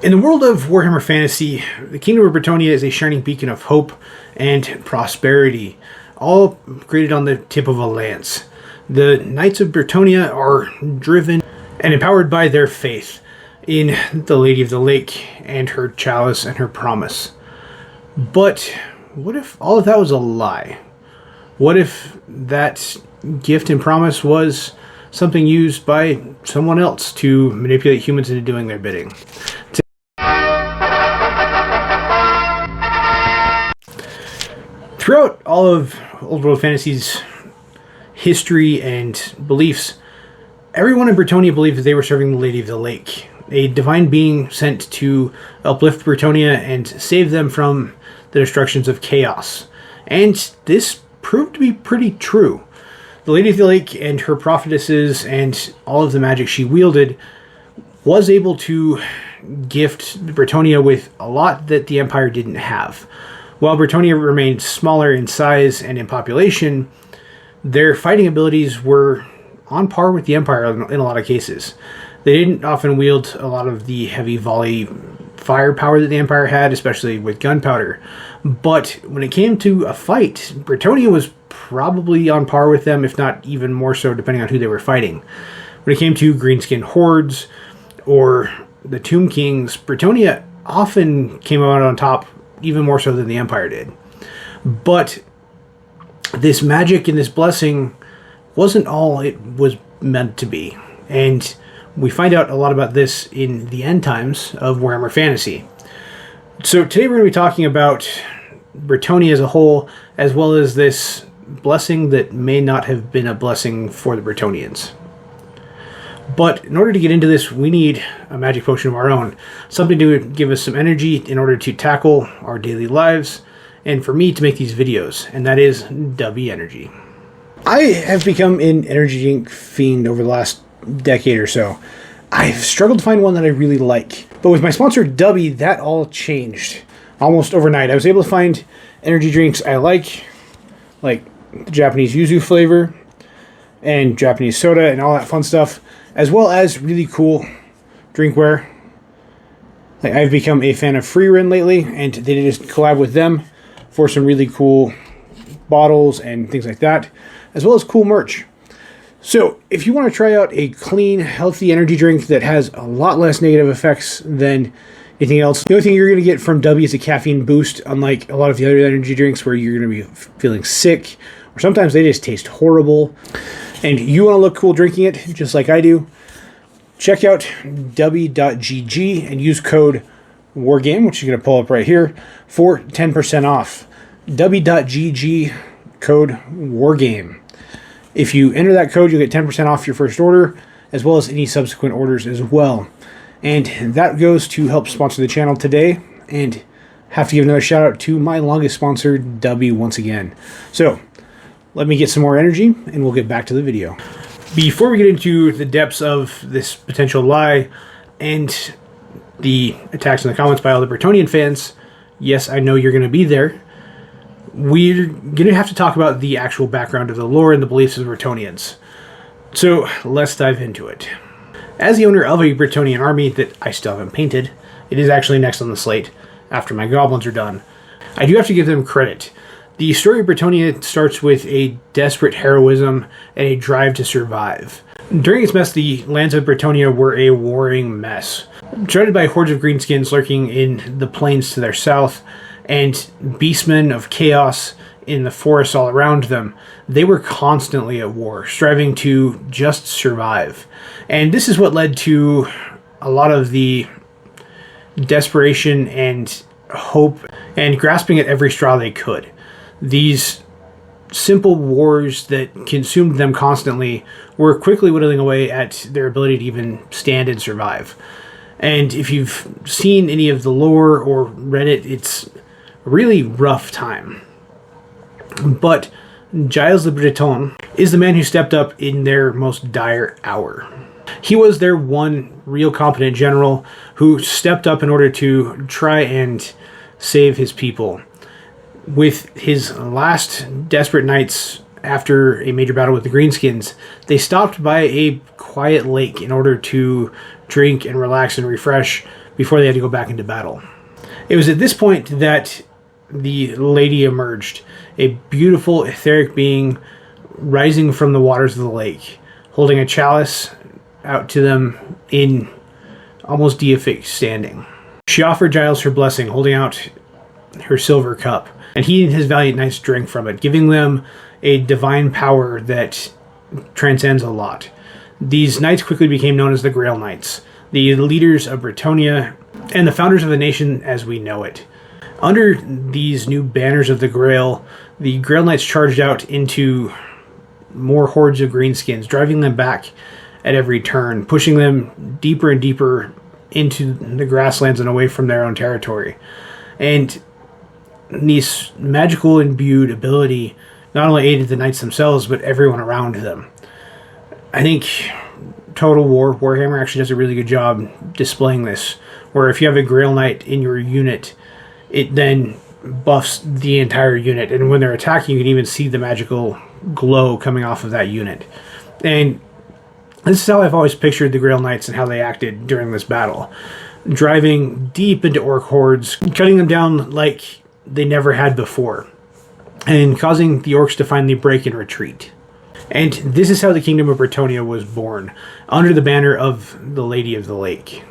In the world of Warhammer Fantasy, the Kingdom of Bretonnia is a shining beacon of hope and prosperity, all created on the tip of a lance. The Knights of Bretonnia are driven and empowered by their faith in the Lady of the Lake and her chalice and her promise. But what if all of that was a lie? What if that gift and promise was something used by someone else to manipulate humans into doing their bidding? Throughout all of Old World Fantasy's history and beliefs, everyone in Bretonnia believed that they were serving the Lady of the Lake, a divine being sent to uplift Bretonnia and save them from the destructions of chaos. And this proved to be pretty true. The Lady of the Lake and her prophetesses and all of the magic she wielded was able to gift Bretonnia with a lot that the Empire didn't have. While Bretonnia remained smaller in size and in population, their fighting abilities were on par with the Empire in a lot of cases. They didn't often wield a lot of the heavy volley firepower that the Empire had, especially with gunpowder. But when it came to a fight, Bretonnia was probably on par with them, if not even more so, depending on who they were fighting. When it came to greenskin hordes or the Tomb Kings, Bretonnia often came out on top, even more so than the Empire did. But this magic and this blessing wasn't all it was meant to be. And we find out a lot about this in the end times of Warhammer Fantasy. So today we're going to be talking about Bretonnia as a whole, as well as this blessing that may not have been a blessing for the Bretonnians. But in order to get into this, we need a magic potion of our own. Something to give us some energy in order to tackle our daily lives, and for me to make these videos, and that is W Energy. I have become an energy drink fiend over the last decade or so. I've struggled to find one that I really like. But with my sponsor W, that all changed almost overnight. I was able to find energy drinks I like the Japanese yuzu flavor, and Japanese soda, and all that fun stuff, as well as really cool drinkware. I've become a fan of Freerin lately, and they did just collab with them for some really cool bottles and things like that, as well as cool merch. So if you want to try out a clean, healthy energy drink that has a lot less negative effects than anything else, the only thing you're going to get from W is a caffeine boost, unlike a lot of the other energy drinks where you're going to be feeling sick, or sometimes they just taste horrible, and you want to look cool drinking it, just like I do. Check out w.gg and use code WARGAME, which you're going to pull up right here, for 10% off. w.gg, code WARGAME. If you enter that code, you'll get 10% off your first order, as well as any subsequent orders as well. And that goes to help sponsor the channel today, and have to give another shout out to my longest sponsor, W, once again. So let me get some more energy, and we'll get back to the video. Before we get into the depths of this potential lie and the attacks in the comments by all the Bretonnian fans, yes, I know you're going to be there, we're going to have to talk about the actual background of the lore and the beliefs of the Bretonnians. So let's dive into it. As the owner of a Bretonnian army that I still haven't painted, it is actually next on the slate after my goblins are done, I do have to give them credit. The story of Bretonnia starts with a desperate heroism and a drive to survive. During its mess, the lands of Bretonnia were a warring mess, surrounded by hordes of greenskins lurking in the plains to their south, and beastmen of chaos in the forests all around them. They were constantly at war, striving to just survive. And this is what led to a lot of the desperation and hope and grasping at every straw they could. These simple wars that consumed them constantly were quickly whittling away at their ability to even stand and survive. And if you've seen any of the lore or read it, it's a really rough time. But Gilles Le Breton is the man who stepped up in their most dire hour. He was their one real competent general who stepped up in order to try and save his people. With his last desperate nights after a major battle with the Greenskins, they stopped by a quiet lake in order to drink and relax and refresh before they had to go back into battle. It was at this point that the lady emerged, a beautiful etheric being rising from the waters of the lake, holding a chalice out to them in almost deific standing. She offered Giles her blessing, holding out her silver cup, and he and his valiant knights drank from it, giving them a divine power that transcends a lot. These knights quickly became known as the Grail Knights, the leaders of Bretonnia, and the founders of the nation as we know it. Under these new banners of the Grail Knights charged out into more hordes of greenskins, driving them back at every turn, pushing them deeper and deeper into the grasslands and away from their own territory. And this magical imbued ability not only aided the knights themselves, but everyone around them. I think Total War, Warhammer, actually does a really good job displaying this, where if you have a Grail Knight in your unit, it then buffs the entire unit, and when they're attacking, you can even see the magical glow coming off of that unit. And this is how I've always pictured the Grail Knights and how they acted during this battle. Driving deep into orc hordes, cutting them down like they never had before, and causing the orcs to finally break and retreat. And this is how the Kingdom of Bretonnia was born, under the banner of the Lady of the Lake.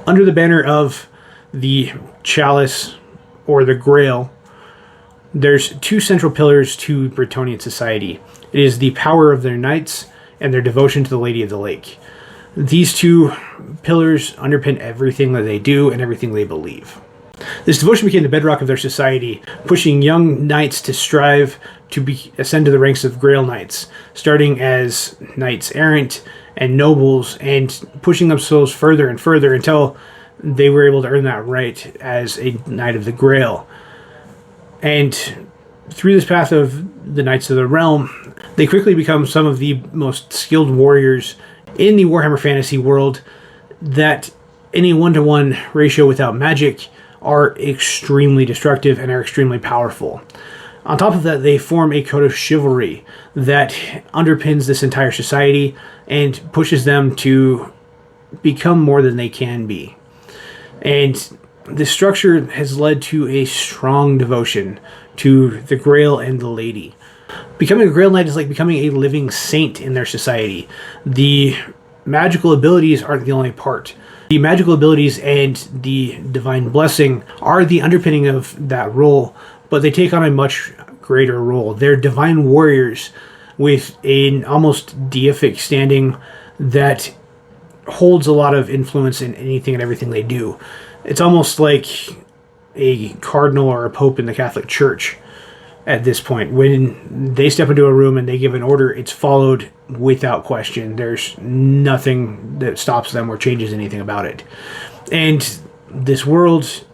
Under the banner of the Chalice, or the Grail, there's two central pillars to Bretonnian society. It is the power of their knights and their devotion to the Lady of the Lake. These two pillars underpin everything that they do and everything they believe. This devotion became the bedrock of their society, pushing young knights to strive to ascend to the ranks of Grail Knights, starting as knights errant and nobles, and pushing themselves further and further until they were able to earn that right as a Knight of the Grail. And through this path of the Knights of the Realm, they quickly become some of the most skilled warriors in the Warhammer Fantasy world that, in a 1-to-1 ratio without magic, are extremely destructive and are extremely powerful. On top of that, they form a code of chivalry that underpins this entire society and pushes them to become more than they can be. And this structure has led to a strong devotion to the Grail and the Lady. Becoming a Grail Knight is like becoming a living saint in their society. The magical abilities aren't the only part. The magical abilities and the divine blessing are the underpinning of that role, but they take on a much greater role. They're divine warriors with an almost deific standing that holds a lot of influence in anything and everything they do. It's almost like a cardinal or a pope in the Catholic Church at this point. When they step into a room and they give an order, it's followed without question. There's nothing that stops them or changes anything about it. And this world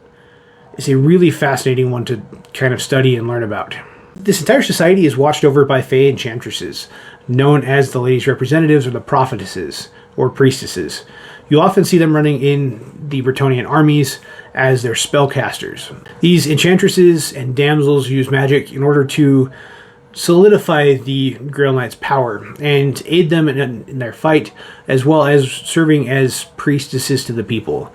is a really fascinating one to kind of study and learn about. This entire society is watched over by Fey enchantresses, known as the Lady's representatives or the prophetesses or priestesses. You'll often see them running in the Bretonnian armies as their spellcasters. These enchantresses and damsels use magic in order to solidify the Grail Knight's power and aid them in their fight, as well as serving as priestesses to the people,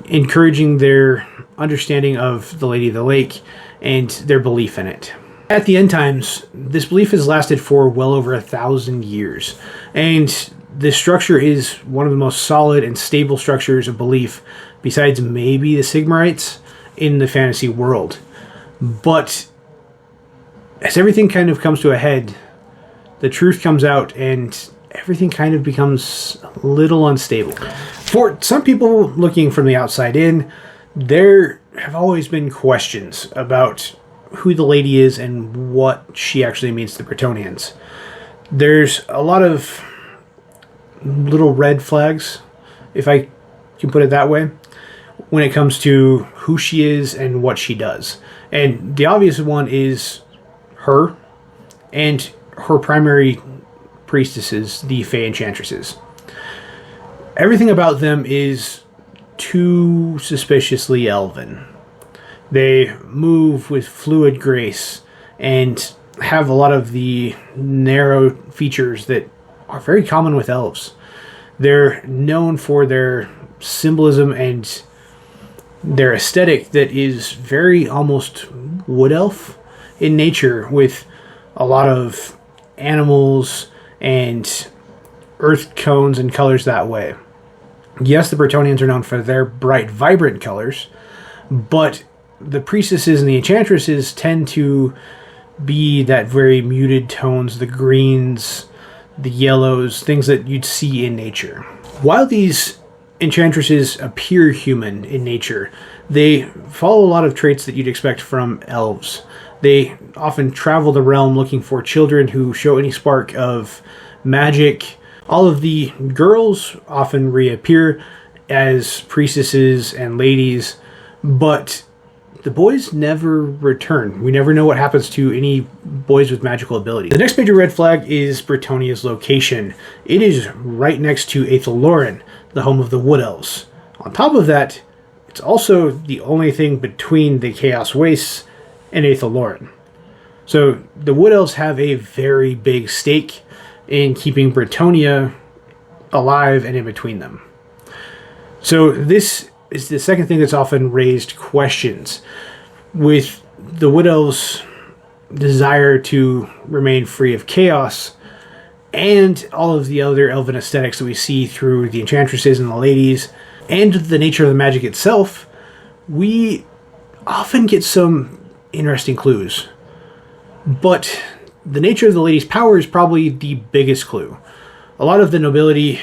encouraging their understanding of the Lady of the Lake and their belief in it. At the end times, this belief has lasted for well over 1,000 years, and this structure is one of the most solid and stable structures of belief, besides maybe the Sigmarites, in the fantasy world. But as everything kind of comes to a head, the truth comes out and everything kind of becomes a little unstable. For some people looking from the outside in, there have always been questions about who the Lady is and what she actually means to the Bretonnians. There's a lot of little red flags, if I can put it that way, when it comes to who she is and what she does. And the obvious one is her and her primary priestesses, the Fey enchantresses. Everything about them is too suspiciously elven. They move with fluid grace and have a lot of the narrow features that are very common with elves. They're known for their symbolism and their aesthetic that is very almost wood elf in nature, with a lot of animals and earth tones and colors that way. Yes, the Bretonnians are known for their bright, vibrant colors, but the priestesses and the enchantresses tend to be that very muted tones, the greens, the yellows, things that you'd see in nature. While these enchantresses appear human in nature, they follow a lot of traits that you'd expect from elves. They often travel the realm looking for children who show any spark of magic. All of the girls often reappear as priestesses and ladies, but the boys never return. We never know what happens to any boys with magical ability. The next major red flag is Bretonnia's location. It is right next to Aethelloren, the home of the Wood Elves. On top of that, it's also the only thing between the Chaos Wastes and Aethelloren. So the Wood Elves have a very big stake in keeping Bretonnia alive and in between them. So this is the second thing that's often raised questions. With the Wood Elves' desire to remain free of chaos, and all of the other elven aesthetics that we see through the enchantresses and the ladies, and the nature of the magic itself, we often get some interesting clues. But the nature of the lady's power is probably the biggest clue. A lot of the nobility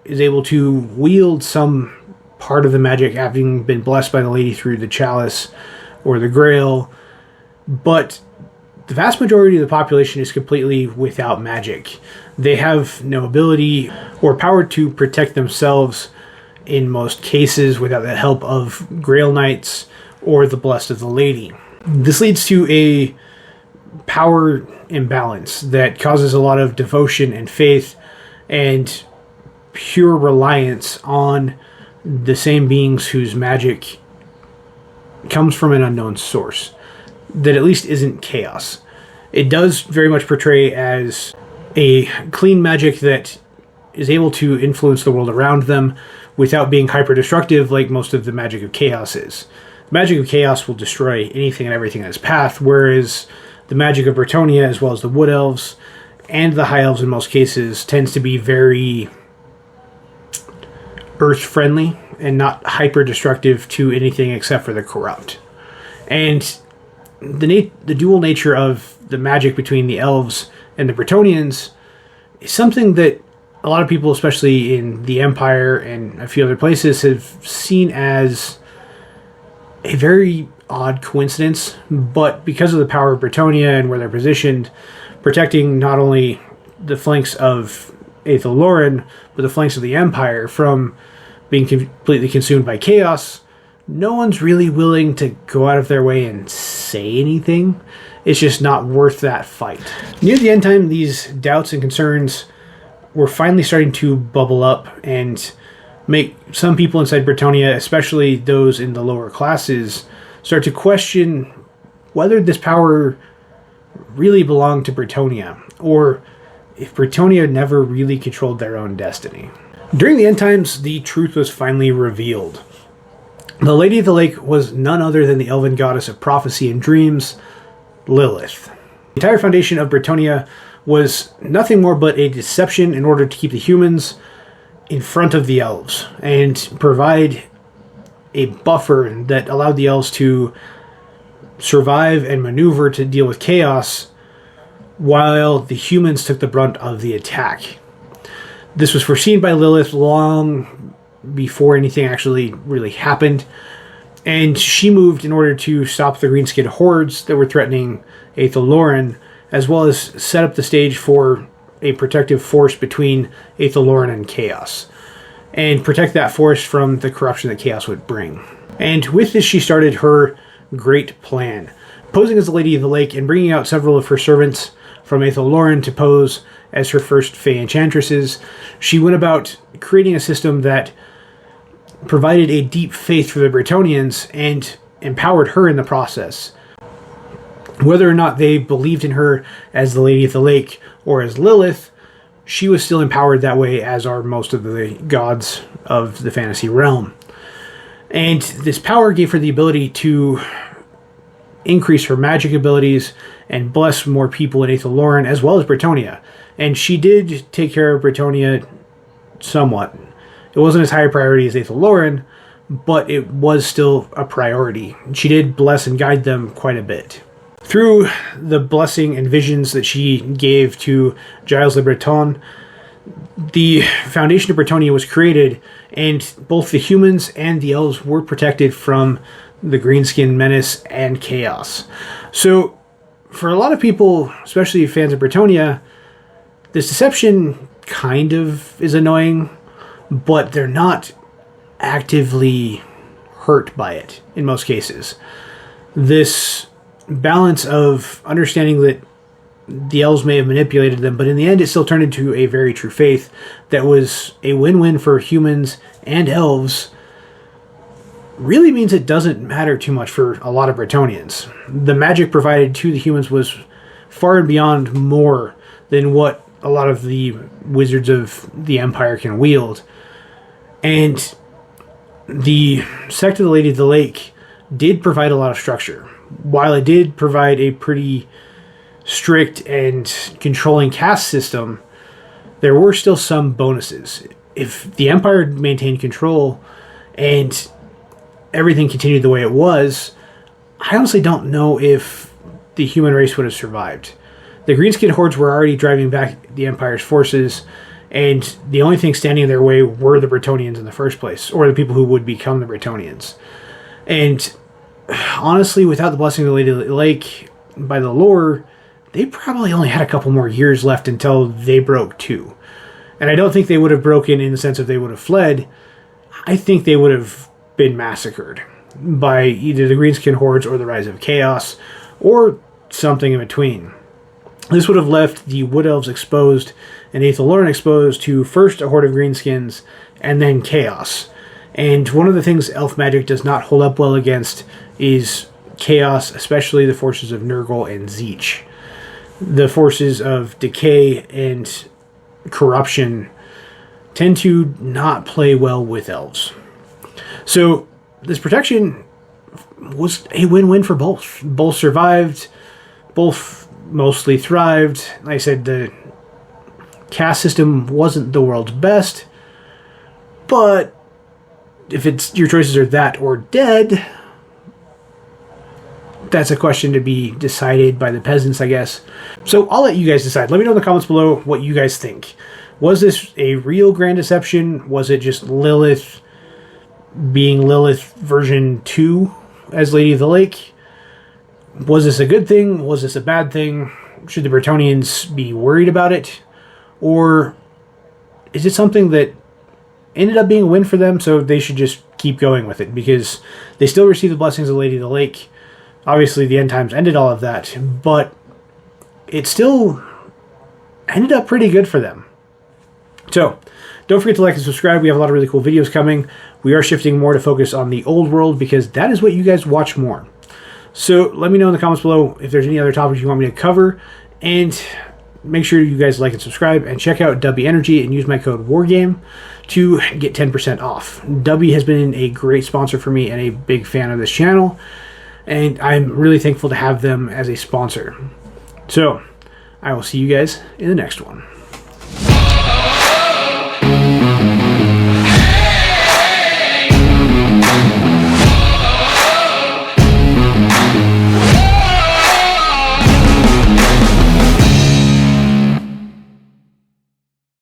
is able to wield some part of the magic, having been blessed by the lady through the chalice or the grail, but the vast majority of the population is completely without magic. They have no ability or power to protect themselves in most cases without the help of grail knights or the blessed of the lady. This leads to a power imbalance that causes a lot of devotion and faith and pure reliance on the same beings whose magic comes from an unknown source, that at least isn't chaos. It does very much portray as a clean magic that is able to influence the world around them without being hyper-destructive like most of the magic of chaos is. The magic of chaos will destroy anything and everything in its path, whereas the magic of Bretonnia, as well as the Wood Elves and the High Elves in most cases, tends to be very earth-friendly and not hyper-destructive to anything except for the corrupt. And the dual nature of the magic between the elves and the Bretonnians is something that a lot of people, especially in the Empire and a few other places, have seen as a very odd coincidence. But because of the power of Bretonnia and where they're positioned, protecting not only the flanks of Aethelloren, but the flanks of the Empire from being completely consumed by chaos, no one's really willing to go out of their way and say anything. It's just not worth that fight. Near the end time, these doubts and concerns were finally starting to bubble up and make some people inside Bretonnia, especially those in the lower classes, start to question whether this power really belonged to Bretonnia, or if Bretonnia never really controlled their own destiny. During the end times, the truth was finally revealed. The Lady of the Lake was none other than the elven goddess of prophecy and dreams, Lilith. The entire foundation of Bretonnia was nothing more but a deception in order to keep the humans in front of the elves and provide a buffer that allowed the elves to survive and maneuver to deal with chaos while the humans took the brunt of the attack. This was foreseen by Lilith long before anything actually really happened, and she moved in order to stop the green-skinned hordes that were threatening Aethelloren, as well as set up the stage for a protective force between Aethelloren and Chaos, and protect that force from the corruption that Chaos would bring. And with this, she started her great plan, posing as the Lady of the Lake and bringing out several of her servants from Aethelloren to pose as her first Fey enchantresses. She went about creating a system that provided a deep faith for the Bretonnians and empowered her in the process. Whether or not they believed in her as the Lady of the Lake or as Lilith, she was still empowered that way, as are most of the gods of the fantasy realm. And this power gave her the ability to increase her magic abilities and bless more people in Aethelloren as well as Bretonnia. And she did take care of Bretonnia somewhat. It wasn't as high a priority as Aethelloren, but it was still a priority. She did bless and guide them quite a bit. Through the blessing and visions that she gave to Giles le Breton, the foundation of Bretonnia was created, and both the humans and the elves were protected from the greenskin menace and chaos. So, for a lot of people, especially fans of Bretonnia, this deception kind of is annoying, but they're not actively hurt by it in most cases. This balance of understanding that the elves may have manipulated them, but in the end it still turned into a very true faith that was a win-win for humans and elves, really means it doesn't matter too much for a lot of Bretonnians. The magic provided to the humans was far and beyond more than what a lot of the wizards of the Empire can wield. And the Sect of the Lady of the Lake did provide a lot of structure. While it did provide a pretty strict and controlling caste system, there were still some bonuses. If the Empire maintained control and everything continued the way it was, I honestly don't know if the human race would have survived. The greenskin hordes were already driving back the Empire's forces, and the only thing standing in their way were the Bretonnians in the first place, or the people who would become the Bretonnians. And honestly, without the blessing of the Lady of the Lake, by the lore, they probably only had a couple more years left until they broke too. And I don't think they would have broken in the sense of they would have fled. I think they would have been massacred by either the greenskin hordes or the rise of chaos, or something in between. This would have left the wood elves exposed and Aethelloren exposed to first a horde of greenskins and then chaos. And one of the things elf magic does not hold up well against is chaos, especially the forces of Nurgle and Tzeentch. The forces of decay and corruption tend to not play well with elves. So this protection was a win-win for both. Both survived, both mostly thrived. Like I said, the caste system wasn't the world's best, but if it's your choices are that or dead, that's a question to be decided by the peasants, I guess. So I'll let you guys decide. Let me know in the comments below what you guys think. Was this a real grand deception? Was it just Lilith being Lilith version 2 as Lady of the Lake? Was this a good thing? Was this a bad thing? Should the Bretonnians be worried about it? Or is it something that ended up being a win for them, so they should just keep going with it? Because they still receive the blessings of Lady of the Lake. Obviously, the end times ended all of that, but it still ended up pretty good for them. So, don't forget to like and subscribe. We have a lot of really cool videos coming. We are shifting more to focus on the old world because that is what you guys watch more. So, let me know in the comments below if there's any other topics you want me to cover. And make sure you guys like and subscribe. And check out W Energy and use my code WARGAME to get 10% off. W has been a great sponsor for me and a big fan of this channel. And I'm really thankful to have them as a sponsor. So, I will see you guys in the next one.